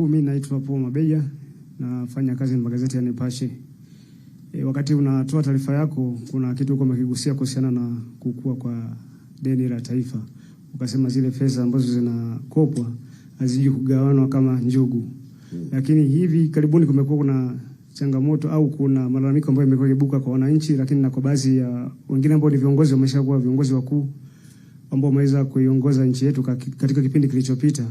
Mimi naitwa Paul Mabeja, nafanya kazi na magazeti ya Nipashe. Wakati unatoa taarifa yako, kuna kitu uko umekigusia kuhusiana na kukua kwa deni la taifa. Ukasema zile fedha ambazo zinakopwa haziji kugawanwa kama njugu. Lakini hivi karibuni kumekuwa kuna changamoto au kuna malalamiko ambayo yamekuwa yakibuka kwa wananchi, lakini na kwa baadhi ya wengine ambao ni viongozi wameshakuwa viongozi wakuu ambao wameweza kuiongoza nchi yetu katika kipindi kilichopita,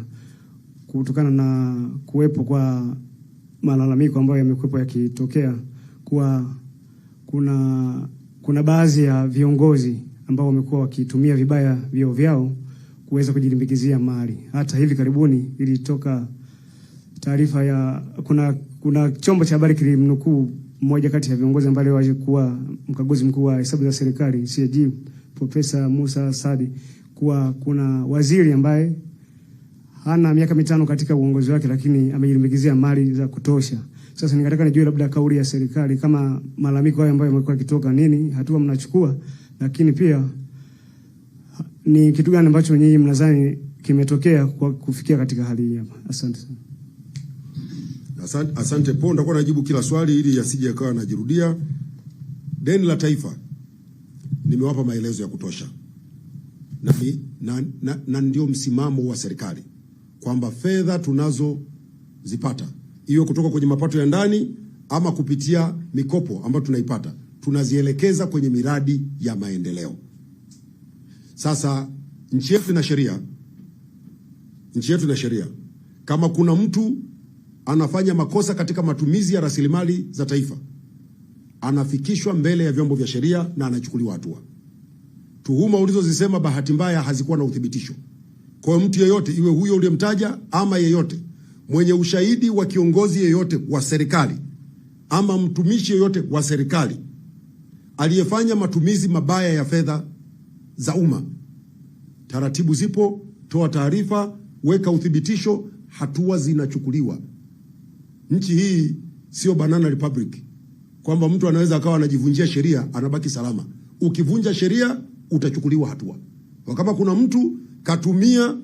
kutokana na kuwepo kwa malalamiko ambayo yamekuwa yakitokea kuwa kuna baadhi ya viongozi ambao wamekuwa wakitumia vibaya vyeo vyao kuweza kujilimbikizia mali. Hata hivi karibuni ilitoka taarifa ya kuna chombo cha habari kilimnukuu mmoja kati ya viongozi ambao walikuwa mkaguzi mkuu wa hesabu za serikali CAG, Profesa Musa Sadi, kuwa kuna waziri ambaye hana miaka 5 katika uongozi wake lakini amejilimbikizia mali za kutosha. Sasa ningetaka nijue labda kauli ya serikali kama malalamiko hayo ambayo yamekuwa yakitoka, nini hatua mnachukua, lakini pia ni kitu gani ambacho nyinyi mnadhani kimetokea kwa kufikia katika hali hii hapa? Asante sana. Asante Paul, nitakuwa najibu kila swali ili yasije yakawa najirudia. Deni la taifa nimewapa maelezo ya kutosha. Na ndio msimamo wa serikali kwamba fedha tunazozipata hiyo kutoka kwenye mapato ya ndani ama kupitia mikopo ambayo tunaipata, tunazielekeza kwenye miradi ya maendeleo. Sasa nchi yetu ina sheria. Kama kuna mtu anafanya makosa katika matumizi ya rasilimali za taifa, anafikishwa mbele ya vyombo vya sheria na anachukuliwa hatua. Tuhuma ulizozisema bahati mbaya hazikuwa na uthibitisho. Kwa hiyo mtu yeyote, iwe huyo uliyemtaja ama yeyote mwenye ushahidi wa kiongozi yeyote wa serikali ama mtumishi yeyote wa serikali aliyefanya matumizi mabaya ya fedha za umma, taratibu zipo, toa taarifa, weka uthibitisho, hatua zinachukuliwa. Nchi hii sio banana republic kwamba mtu anaweza akawa anajivunjia sheria anabaki salama. Ukivunja sheria utachukuliwa hatua. Kwa kama kuna mtu katumia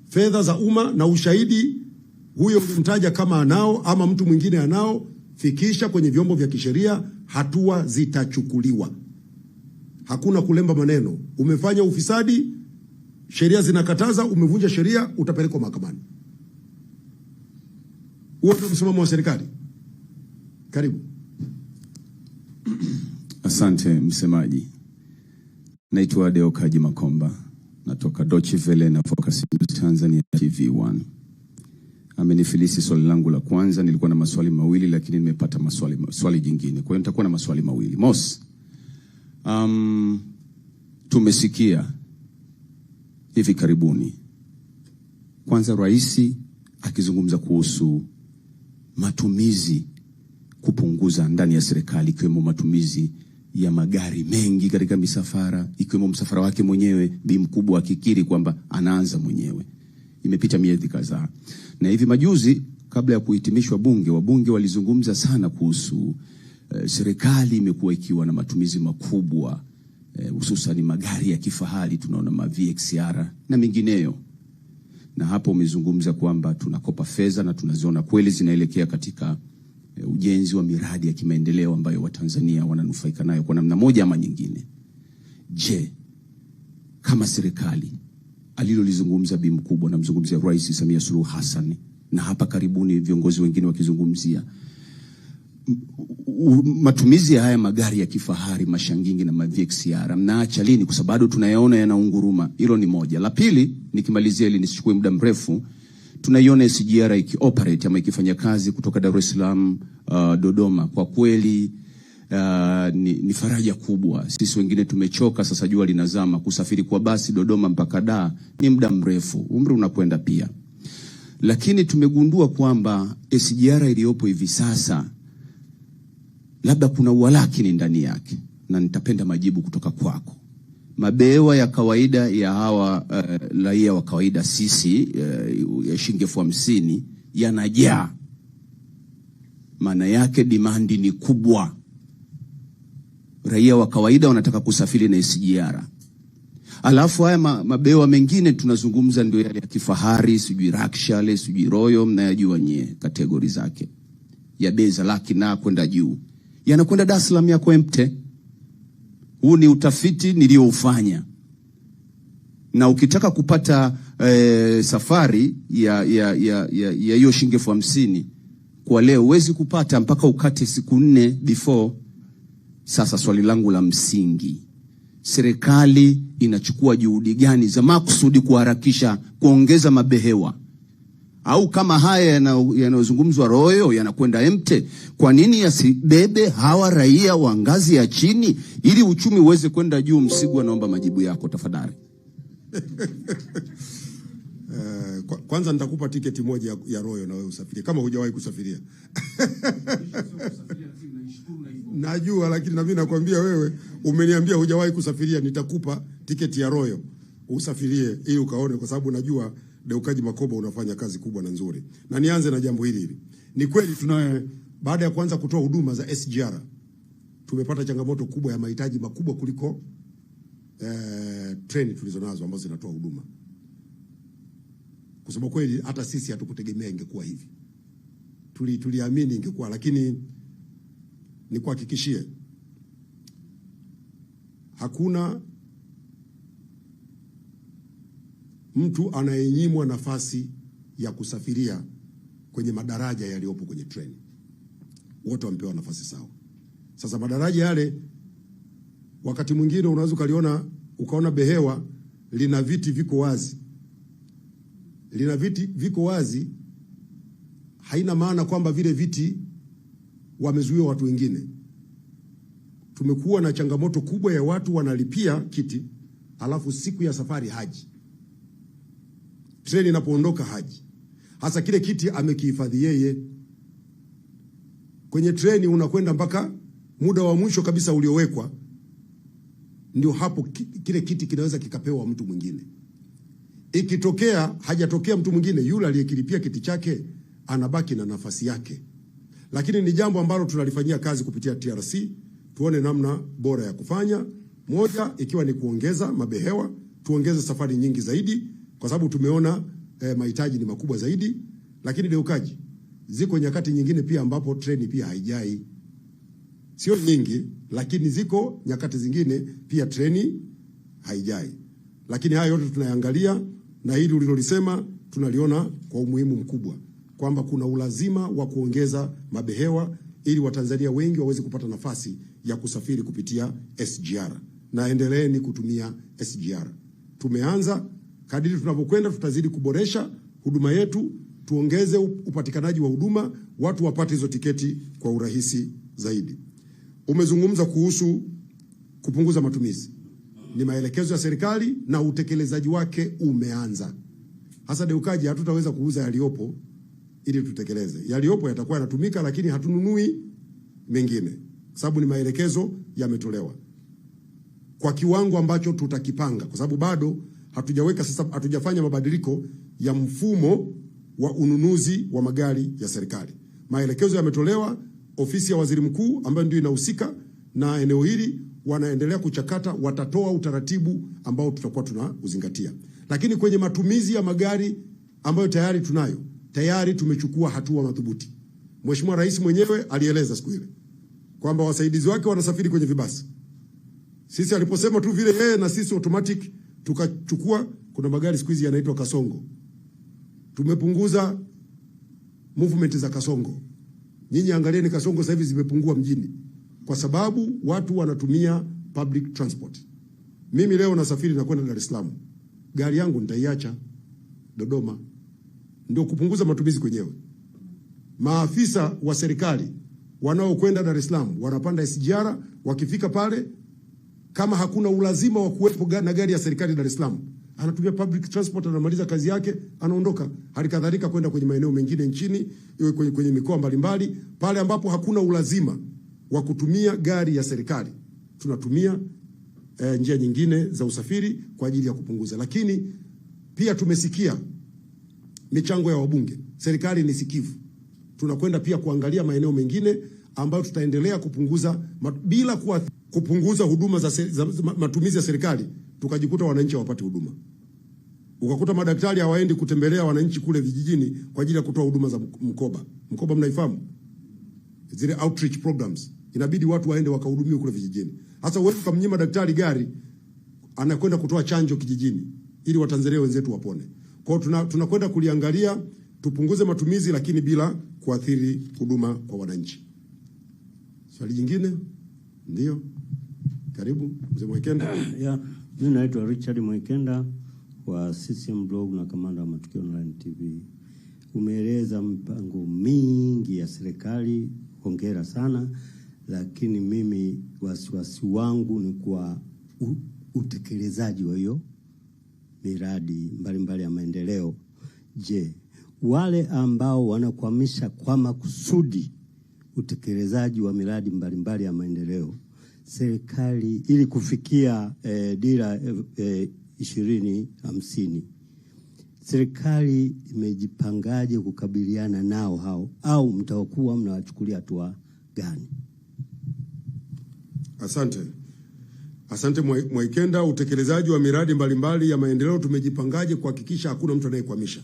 fedha za umma na ushahidi huyo mtaja kama anao ama mtu mwingine anao, fikisha kwenye vyombo vya kisheria, hatua zitachukuliwa. Hakuna kulemba maneno. Umefanya ufisadi, sheria zinakataza, umevunja sheria, utapelekwa mahakamani. Huo ndio msimamo wa serikali. Karibu. Asante msemaji. Naitwa Deo Kaji Makomba, natoka Deutsche Welle na Focus Tanzania TV1. Amenifilisi swali langu la kwanza, nilikuwa na maswali mawili lakini nimepata swali jingine. Kwa hiyo nitakuwa na maswali mawili. Mosi, tumesikia hivi karibuni kwanza rais akizungumza kuhusu matumizi kupunguza ndani ya serikali, ikiwemo matumizi ya magari mengi katika misafara, ikiwemo msafara wake mwenyewe. Bi Mkubwa akikiri kwamba anaanza mwenyewe. Imepita miezi kadhaa. Na hivi majuzi kabla ya kuhitimishwa bunge, wabunge walizungumza sana kuhusu serikali imekuwa ikiwa na matumizi makubwa, hususan magari ya kifahari, tunaona ma VXR na mengineyo. Na hapo umezungumza kwamba tunakopa fedha na tunaziona kweli zinaelekea katika ujenzi wa miradi ya kimaendeleo ambayo Watanzania wananufaika nayo kwa namna moja ama nyingine. Je, kama serikali alilolizungumza Bi Mkubwa, na mzungumzia Rais Samia Suluhu Hassan, na hapa karibuni viongozi wengine wakizungumzia matumizi ya haya magari ya kifahari, mashangingi na VXR, mnaacha lini? Kwa sababu bado tunayaona yanaunguruma. Hilo ni moja. La pili, nikimalizia ili nisichukue muda mrefu, tunaiona SGR ikioperate ama ikifanya kazi kutoka Dar es Salaam Dodoma. Kwa kweli ni faraja kubwa. Sisi wengine tumechoka, sasa jua linazama, kusafiri kwa basi Dodoma mpaka Dar ni muda mrefu, umri unakwenda pia. Lakini tumegundua kwamba SGR iliyopo hivi sasa labda kuna uwalakini ndani yake, na nitapenda majibu kutoka kwako. Mabewa ya kawaida ya hawa raia wa kawaida sisi ya shilingi 50,000 yanajaa. Maana yake demand ni kubwa. Raia wa kawaida wanataka kusafiri na SGR. Alafu haya mabewa mengine tunazungumza ndio yale ya kifahari, sijui Rakshale, sijui Royal, mnayajua nyie kategori zake. Ya bei za laki na kwenda juu. Yanakwenda Dar es Salaam yako empty. Huu ni utafiti nilioufanya. Na ukitaka kupata safari ya hiyo shilingi 50,000 kwa leo huwezi kupata mpaka ukate siku 4 before. Sasa swali langu la msingi, serikali inachukua juhudi gani za makusudi kuharakisha kuongeza mabehewa? Au kama haya yanayozungumzwa Royal yanakwenda empty, kwa nini yasibebe hawa raia wa ngazi ya chini ili uchumi uweze kwenda juu? Msigwa, naomba majibu yako tafadhali. Kwanza nitakupa tiketi moja ya Royal na wewe usafiri kama hujawahi kusafiria. Najua, lakini na mimi nakwambia wewe umeniambia hujawahi kusafiria, nitakupa tiketi ya Royal usafirie ili ukaone, kwa sababu najua Deukaji Makoba unafanya kazi kubwa na nzuri. Na nianze na jambo hili. Ni kweli baada ya kuanza kutoa huduma za SGR tumepata changamoto kubwa ya mahitaji makubwa kuliko treni tulizonazo ambazo zinatoa huduma. Kusema kweli hata sisi hatukutegemea ingekuwa hivi. Tuliamini ingekuwa, lakini nikuhakikishie hakuna mtu anayenyimwa nafasi ya kusafiria kwenye madaraja yaliyopo kwenye treni. Wote wamepewa nafasi sawa. Sasa madaraja yale wakati mwingine unaweza ukaona behewa lina viti viko wazi. Lina viti viko wazi haina maana kwamba vile viti wamezuia watu wengine. Tumekuwa na changamoto kubwa ya watu wanalipia kiti alafu siku ya safari haji. Treni inapoondoka haji. Hasa kile kiti amekihifadhi yeye. Kwenye treni unakwenda mpaka muda wa mwisho kabisa uliowekwa, ndio hapo kile kiti kinaweza kikapewa mtu mwingine. Ikitokea hajatokea mtu mwingine, yule aliyekilipia kiti chake anabaki na nafasi yake. Lakini ni jambo ambalo tunalifanyia kazi kupitia TRC, tuone namna bora ya kufanya. Moja ikiwa ni kuongeza mabehewa, tuongeze safari nyingi zaidi kwa sababu tumeona mahitaji ni makubwa zaidi. Lakini Deukaji, ziko nyakati nyingine pia ambapo treni pia haijai. Sio nyingi, lakini ziko nyakati zingine pia treni haijai. Lakini haya yote tunayangalia, na hili ulilolisema tunaliona kwa umuhimu mkubwa kwamba kuna ulazima wa kuongeza mabehewa ili Watanzania wengi waweze kupata nafasi ya kusafiri kupitia SGR. Na endeleeni kutumia SGR. Tumeanza, kadiri tunavyokwenda tutazidi kuboresha huduma yetu, tuongeze upatikanaji wa huduma, watu wapate hizo tiketi kwa urahisi zaidi. Umezungumza kuhusu kupunguza matumizi. Ni maelekezo ya serikali na utekelezaji wake umeanza. Hasa Deukaji, hatutaweza kuuza yaliopo ili tutekeleze. Yaliopo yatakuwa yanatumika, lakini hatununui mengine, sababu ni maelekezo yametolewa kwa kiwango ambacho tutakipanga, kwa sababu bado hatujafanya mabadiliko ya mfumo wa ununuzi wa magari ya serikali. Maelekezo yametolewa, ofisi ya waziri mkuu ambayo ndio inahusika na eneo hili wanaendelea kuchakata, watatoa utaratibu ambao tutakuwa tunauzingatia. Lakini kwenye matumizi ya magari ambayo tayari tumechukua hatua madhubuti. Mheshimiwa Rais mwenyewe alieleza siku ile kwamba wasaidizi wake wanasafiri kwenye vibasi. Sisi aliposema tu vile yeye na sisi automatic tukachukua, kuna magari siku hizi yanaitwa Kasongo. Tumepunguza movement za Kasongo. Nyinyi angalieni Kasongo sasa hivi zimepungua mjini kwa sababu watu wanatumia public transport. Mimi leo nasafiri na kwenda Dar es Salaam. Gari yangu nitaiacha Dodoma. Ndio kupunguza matumizi kwenyewe. Maafisa wa serikali wanaokwenda Dar es Salaam wanapanda SGR, wakifika pale kama hakuna ulazima wa kuwepo na gari ya serikali Dar es Salaam, anatumia public transport, anamaliza kazi yake, anaondoka. Halikadhalika kwenda kwenye maeneo mengine nchini, kwenye mikoa mbalimbali, pale ambapo hakuna ulazima wa kutumia gari ya serikali. Tunatumia njia nyingine za usafiri kwa ajili ya kupunguza. Lakini pia tumesikia michango ya wabunge. Serikali ni sikivu. Tunakwenda pia kuangalia maeneo mengine ambayo tutaendelea kupunguza bila kupunguza huduma za matumizi ya serikali tukajikuta wananchi hawapati huduma. Ukakuta madaktari hawaendi kutembelea wananchi kule vijijini kwa ajili ya kutoa huduma za mkoba. Mkoba mnaifahamu? Zile outreach programs. Inabidi watu waende wakahudumiwe kule vijijini. Hasa wewe ukamnyima daktari gari anakwenda kutoa chanjo kijijini ili Watanzania wenzetu wapone. Kwa hiyo tunakwenda kuliangalia, tupunguze matumizi lakini bila kuathiri huduma kwa wananchi. Swali jingine? Ndio. Karibu Mzee Mwekenda. Yeah, mimi naitwa Richard Mwekenda wa CCM Blog na kamanda wa Matukio Online TV. Umeeleza mpango mingi ya serikali, hongera sana, lakini mimi wasiwasi wangu ni kwa utekelezaji wa hiyo miradi mbalimbali ya maendeleo. Je, wale ambao wanakwamisha kwa makusudi utekelezaji wa miradi mbalimbali ya maendeleo, serikali ili kufikia dira 2050, serikali imejipangaje kukabiliana nao hao, au mtakuwa mnawachukulia hatua gani? Asante Mwekenda. Utekelezaji wa miradi mbalimbali ya maendeleo tumejipangaje kuhakikisha hakuna mtu anayekwamisha?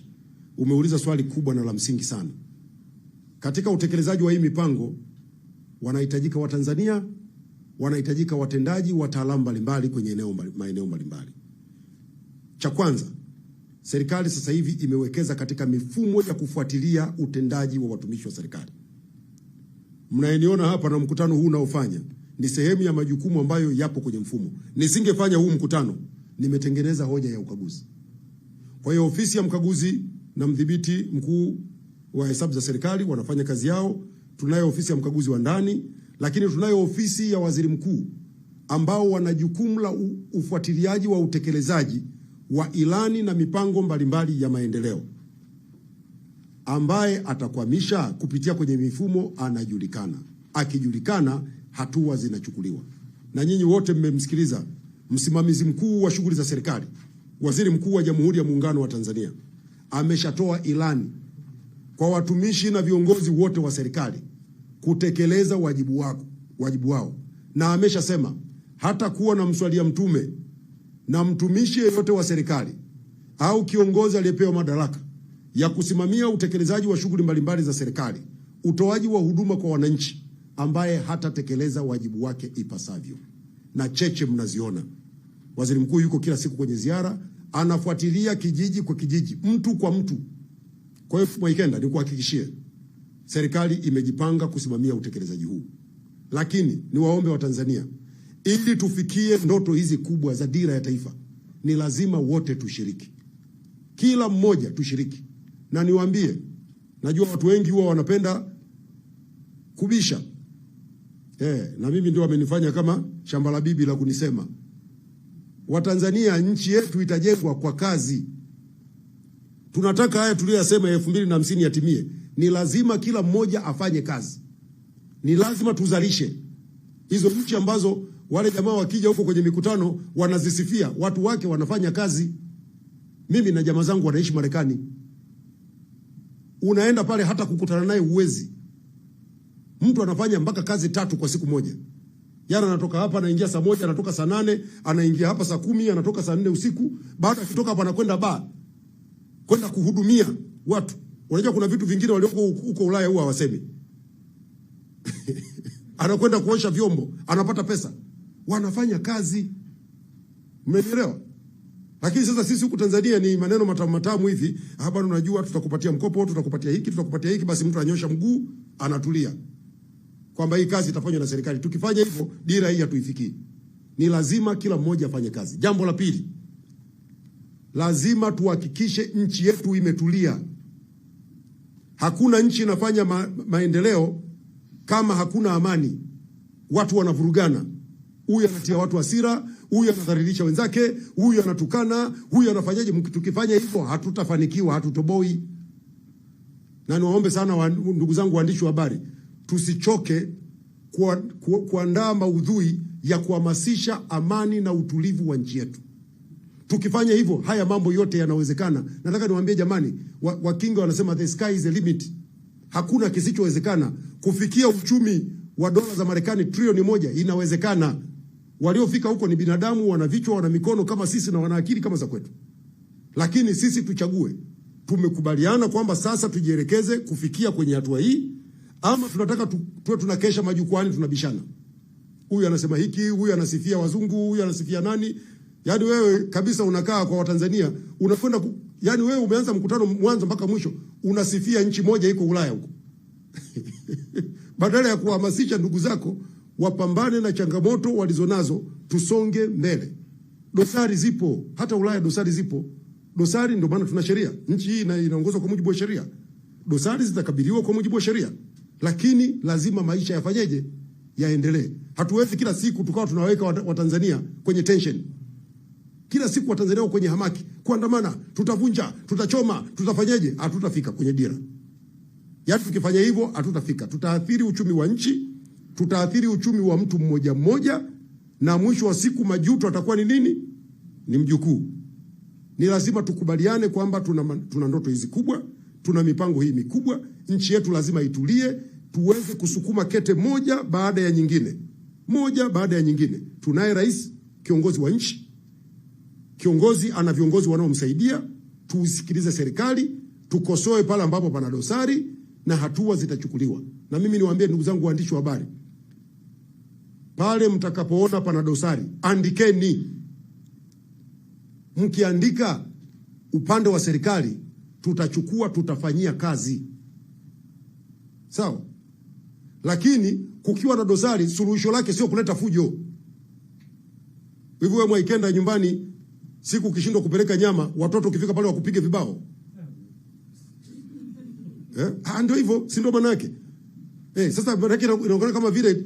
Umeuliza swali kubwa na la msingi sana. Katika utekelezaji wa hii mipango wanahitajika Watanzania, wanahitajika watendaji, wataalamu mbalimbali kwenye maeneo mbalimbali. Cha kwanza, serikali sasa hivi imewekeza katika mifumo ya kufuatilia utendaji wa watumishi wa serikali. Mnayeniona hapa na mkutano huu unaofanya ni sehemu ya majukumu ambayo yapo kwenye mfumo. Nisingefanya huu mkutano, nimetengeneza hoja ya ukaguzi. Kwa hiyo ofisi ya mkaguzi na mdhibiti mkuu wa hesabu za serikali wanafanya kazi yao. Tunayo ofisi ya mkaguzi wa ndani, lakini tunayo ofisi ya waziri mkuu ambao wana jukumu la ufuatiliaji wa utekelezaji wa ilani na mipango mbalimbali ya maendeleo. Ambaye atakwamisha kupitia kwenye mifumo anajulikana. Akijulikana, hatua zinachukuliwa. Na nyinyi wote mmemsikiliza msimamizi mkuu wa shughuli za serikali, Waziri Mkuu wa Jamhuri ya Muungano wa Tanzania ameshatoa ilani kwa watumishi na viongozi wote wa serikali kutekeleza wajibu wao, na ameshasema hata kuwa na mswalia mtume na mtumishi yeyote wa serikali au kiongozi aliyepewa madaraka ya kusimamia utekelezaji wa shughuli mbalimbali za serikali, utoaji wa huduma kwa wananchi, ambaye hatatekeleza wajibu wake ipasavyo. Na cheche mnaziona. Waziri mkuu yuko kila siku kwenye ziara, anafuatilia kijiji kwa kijiji, mtu kwa mtu. Kwa hiyo Mwekenda, nikuhakikishie serikali imejipanga kusimamia utekelezaji huu. Lakini niwaombe Watanzania, ili tufikie ndoto hizi kubwa za dira ya taifa, ni lazima wote tushiriki. Kila mmoja tushiriki. Na niwaambie, najua watu wengi huwa wanapenda kubisha. Na mimi ndio wamenifanya kama shamba la bibi la kunisema. Watanzania, nchi yetu itajengwa kwa kazi. Tunataka haya tuliyosema 2050 yatimie. Ni lazima kila mmoja afanye kazi. Ni lazima tuzalishe. Hizo nchi ambazo wale jamaa wakija huko kwenye mikutano wanazisifia, watu wake wanafanya kazi. Mimi na jamaa zangu wanaishi Marekani. Unaenda pale hata kukutana naye uwezi. Mtu anafanya mpaka kazi 3 kwa siku moja. Yana anatoka hapa anaingia saa 1, anatoka saa 8, anaingia hapa saa 10, anatoka saa 4 usiku. Baada ya kutoka hapa anakwenda bar kwenda kuhudumia watu. Unajua kuna vitu vingine walioko huko Ulaya huwa hawasemi. Anakwenda kuosha vyombo, anapata pesa. Wanafanya kazi. Mmenielewa? Lakini sasa sisi huku Tanzania ni maneno matamu hivi. Hapa unajua tutakupatia mkopo, tutakupatia hiki, basi mtu anyosha mguu, anatulia. Kwamba hii kazi itafanywa na serikali. Tukifanya hivyo, dira hii hatuifikii. Ni lazima kila mmoja afanye kazi. Jambo la pili, lazima tuhakikishe nchi yetu imetulia. Hakuna nchi inafanya maendeleo kama hakuna amani. Watu wanavurugana. Huyu anatia watu hasira, huyu anadhalilisha wenzake, huyu anatukana, huyu anafanyaje. Tukifanya hivyo hatutafanikiwa, hatutoboi. Na niwaombe sana ndugu zangu waandishi wa habari, tusichoke kuandaa maudhui ya kuhamasisha amani na utulivu wa nchi yetu. Tukifanya hivyo, haya mambo yote yanawezekana. Nataka niwaambie jamani, Wakinga wanasema the sky is the limit. Hakuna kisichowezekana. Kufikia uchumi wa dola za Marekani trilioni 1 inawezekana. Waliofika huko ni binadamu, wana vichwa, wana mikono kama sisi na wana akili kama za kwetu. Lakini sisi tuchague. Tumekubaliana kwamba sasa tujielekeze kufikia kwenye hatua hii, ama tunataka tuwe tunakesha majukwani tunabishana. Huyu anasema hiki, huyu anasifia wazungu, huyu anasifia nani? Yaani wewe kabisa unakaa kwa Watanzania, unakwenda yaani wewe umeanza mkutano mwanzo mpaka mwisho unasifia nchi moja iko Ulaya huko. Badala ya kuhamasisha ndugu zako wapambane na changamoto walizonazo, tusonge mbele. Dosari zipo, hata Ulaya dosari zipo. Dosari ndio maana tuna sheria. Nchi hii inaongozwa kwa mujibu wa sheria. Dosari zitakabiliwa kwa mujibu wa sheria. Lakini lazima maisha yafanyeje? Yaendelee. Hatuwezi kila siku tukawa tunaweka Watanzania kwenye tension. Kila siku Watanzania wako kwenye hamaki, kuandamana, tutavunja, tutachoma, tutafanyeje? Hatutafika kwenye dira. Yaani tukifanya hivyo hatutafika. Tutaathiri uchumi wa nchi, tutaathiri uchumi wa mtu mmoja mmoja, na mwisho wa siku majuto atakuwa ni nini? Ni mjukuu. Ni lazima tukubaliane kwamba tuna ndoto hizi kubwa, tuna mipango hii mikubwa, nchi yetu lazima itulie, tuweze kusukuma kete moja baada ya nyingine. Moja baada ya nyingine. Tunaye rais, kiongozi wa nchi. Kiongozi ana viongozi wanaomsaidia, tusikilize serikali, tukosoe pale ambapo pana dosari na hatua zitachukuliwa. Na mimi niwaambie ndugu zangu waandishi wa habari, pale mtakapoona pana dosari, andikeni. Mkiandika upande wa serikali, tutachukua, tutafanyia kazi. Sawa? Lakini kukiwa na dosari, suluhisho lake sio kuleta fujo. Hivyo wewe Mwaikenda nyumbani, siku ukishindwa kupeleka nyama, watoto ukifika pale wakupige vibao. Ndio hivyo, si ndio maana yake? Sasa maana yake inaonekana kama vile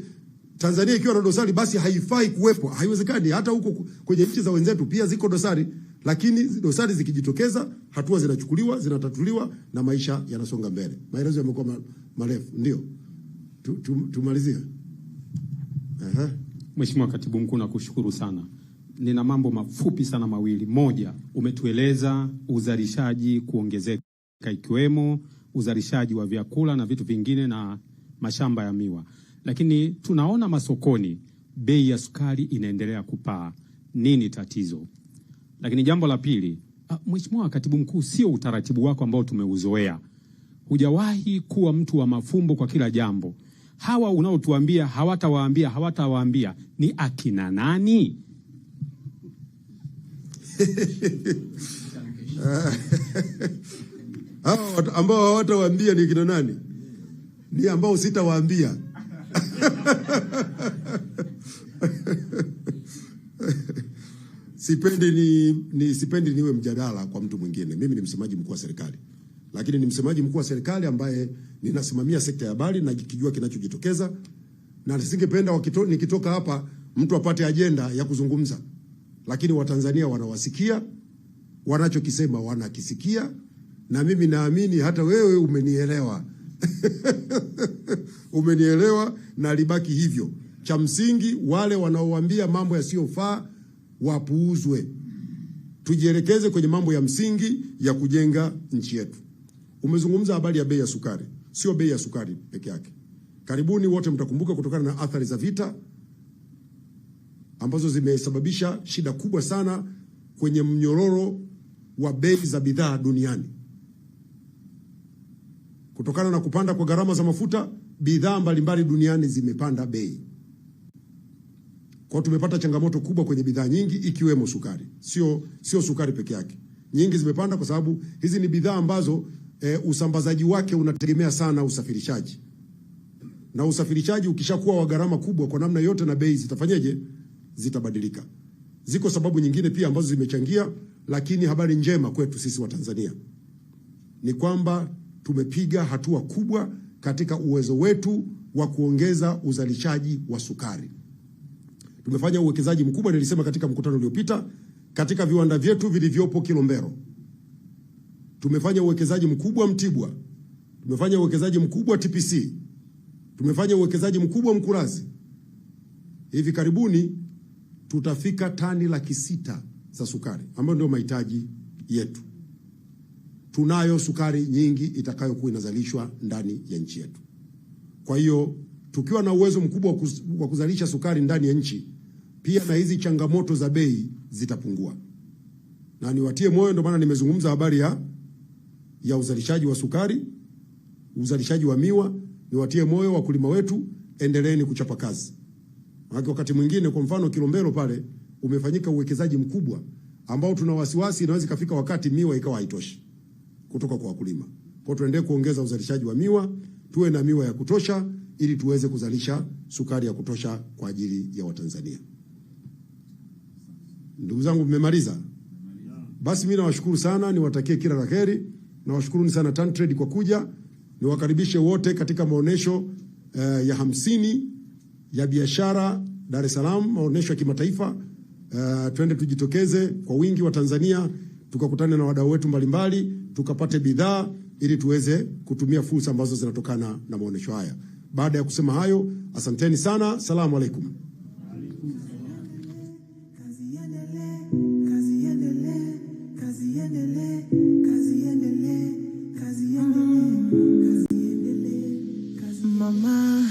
Tanzania ikiwa na dosari basi haifai kuwepo. Haiwezekani. Hata huko kwenye nchi za wenzetu pia ziko dosari, lakini dosari zikijitokeza, hatua zinachukuliwa, zinatatuliwa na maisha yanasonga mbele. Maelezo yamekuwa marefu, ndio. Tumalizie. Mheshimiwa Katibu Mkuu, nakushukuru sana. Nina mambo mafupi sana mawili. Moja, umetueleza uzalishaji kuongezeka ikiwemo uzalishaji wa vyakula na vitu vingine na mashamba ya miwa. Lakini tunaona masokoni bei ya sukari inaendelea kupaa. Nini tatizo? Lakini jambo la pili, Mheshimiwa Katibu Mkuu, sio utaratibu wako ambao tumeuzoea. Hujawahi kuwa mtu wa mafumbo kwa kila jambo. Hawa unaotuambia hawatawaambia ni akina nani? Hawa ambao hawatawaambia ni kina nani? Ni ambao sitawaambia. Sipendi niwe mjadala kwa mtu mwingine. Mimi ni msemaji mkuu wa serikali. Lakini ni msemaji mkuu wa serikali ambaye ninasimamia sekta ya habari na nikijua kinachojitokeza, na nisingependa nikitoka hapa mtu apate ajenda ya kuzungumza. Lakini Watanzania wanawasikia, wanachokisema wanakisikia, na mimi naamini hata wewe umenielewa. Umenielewa, na libaki hivyo. Cha msingi, wale wanaowaambia mambo yasiyofaa wapuuzwe. Tujielekeze kwenye mambo ya msingi ya kujenga nchi yetu. Umezungumza habari ya bei ya sukari. Sio bei ya sukari peke yake. Karibuni wote mtakumbuka, kutokana na athari za vita ambazo zimesababisha shida kubwa sana kwenye mnyororo wa bei za bidhaa duniani. Kutokana na kupanda kwa gharama za mafuta, bidhaa mbalimbali duniani zimepanda bei. Kwa tumepata changamoto kubwa kwenye bidhaa nyingi ikiwemo sukari. Sio sukari peke yake. Nyingi zimepanda kwa sababu hizi ni bidhaa ambazo usambazaji wake unategemea sana usafirishaji. Na usafirishaji ukishakuwa wa gharama kubwa kwa namna yote, na bei zitafanyeje? Zitabadilika. Ziko sababu nyingine pia ambazo zimechangia, lakini habari njema kwetu sisi wa Tanzania ni kwamba tumepiga hatua kubwa katika uwezo wetu wa kuongeza uzalishaji wa sukari. Tumefanya uwekezaji mkubwa, nilisema katika mkutano uliopita, katika viwanda vyetu vilivyopo Kilombero. Tumefanya uwekezaji mkubwa Mtibwa. Tumefanya uwekezaji mkubwa TPC. Tumefanya uwekezaji mkubwa Mkurazi. Hivi karibuni tutafika tani 600,000 za sukari, ambayo ndio mahitaji yetu. Tunayo sukari nyingi itakayokuwa inazalishwa ndani ya nchi yetu. Kwa hiyo tukiwa na uwezo mkubwa wa kuzalisha sukari ndani ya nchi, pia na hizi changamoto za bei zitapungua. Na niwatie moyo, ndio maana nimezungumza habari ya uzalishaji wa sukari, uzalishaji wa miwa. Niwatie moyo wakulima wetu, endeleeni kuchapa kazi. Maana wakati mwingine, kwa mfano Kilombero pale umefanyika uwekezaji mkubwa ambao tuna wasiwasi inaweza kufika wakati miwa ikawa haitoshi kutoka kwa wakulima. Kwa tuendelee kuongeza uzalishaji wa miwa, tuwe na miwa ya kutosha ili tuweze kuzalisha sukari ya kutosha kwa ajili ya Watanzania. Ndugu zangu, mmemaliza? Basi mimi nawashukuru sana, niwatakie kila la heri. Nawashukuru sana TanTrade kwa kuja. Niwakaribishe wote katika maonesho ya 50 ya biashara Dar es Salaam, maonesho ya kimataifa. Twende tujitokeze kwa wingi wa Tanzania, tukakutane na wadau wetu mbalimbali, tukapate bidhaa ili tuweze kutumia fursa ambazo zinatokana na maonesho haya. Baada ya kusema hayo, asanteni sana. Salamu alaikum. Mama